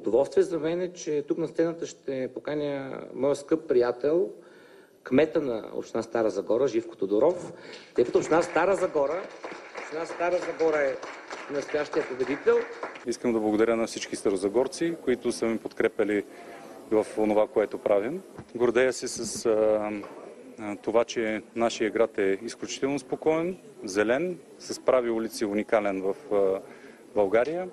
удоволствие за мен, че тук на сцената ще поканя моя скъп приятел, кмета на община Стара Загора, Живко Тодоров, тъй като община Стара Загора е настоящия победител. Искам да благодаря на всички старозагорци, които са ми подкрепили в това, което правим. Гордея се с това, че нашия град е изключително спокоен, зелен, с прави улици, уникален в България.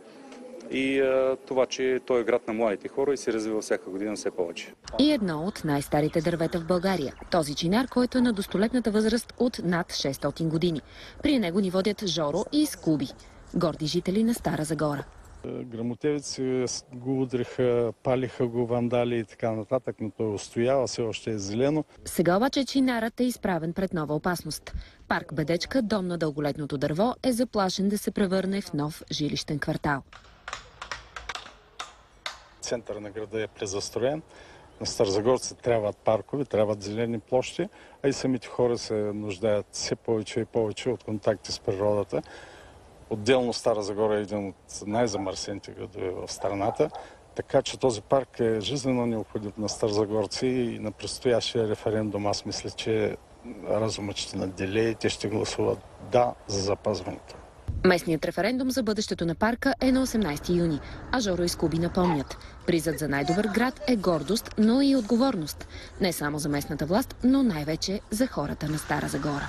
И това, че той е град на младите хора и се развива всяка година все повече. И едно от най-старите дървета в България. Този чинар, който е на достолетната възраст от над 600 години. При него ни водят Жоро и Скуби, горди жители на Стара Загора. Грамотевици го удриха, палиха го, вандали и така нататък, но той устоява, все още е зелено. Сега обаче чинарът е изправен пред нова опасност. Парк Бедечка, дом на дълголетното дърво, е заплашен да се превърне в нов жилищен квартал. Център на града е презастроен. На старозагорци трябват паркове, трябват зелени площи, а и самите хора се нуждаят все повече и повече от контакти с природата. Отделно Стара Загора е един от най-замърсените градове в страната, така че този парк е жизнено необходим на старозагорци и на предстоящия референдум. Аз мисля, че разумът ще надделее и те ще гласуват да за запазването. Местният референдум за бъдещето на парка е на 18 юни, а Жоро и Скуби напомнят. Призът за най-добър град е гордост, но и отговорност. Не само за местната власт, но най-вече за хората на Стара Загора.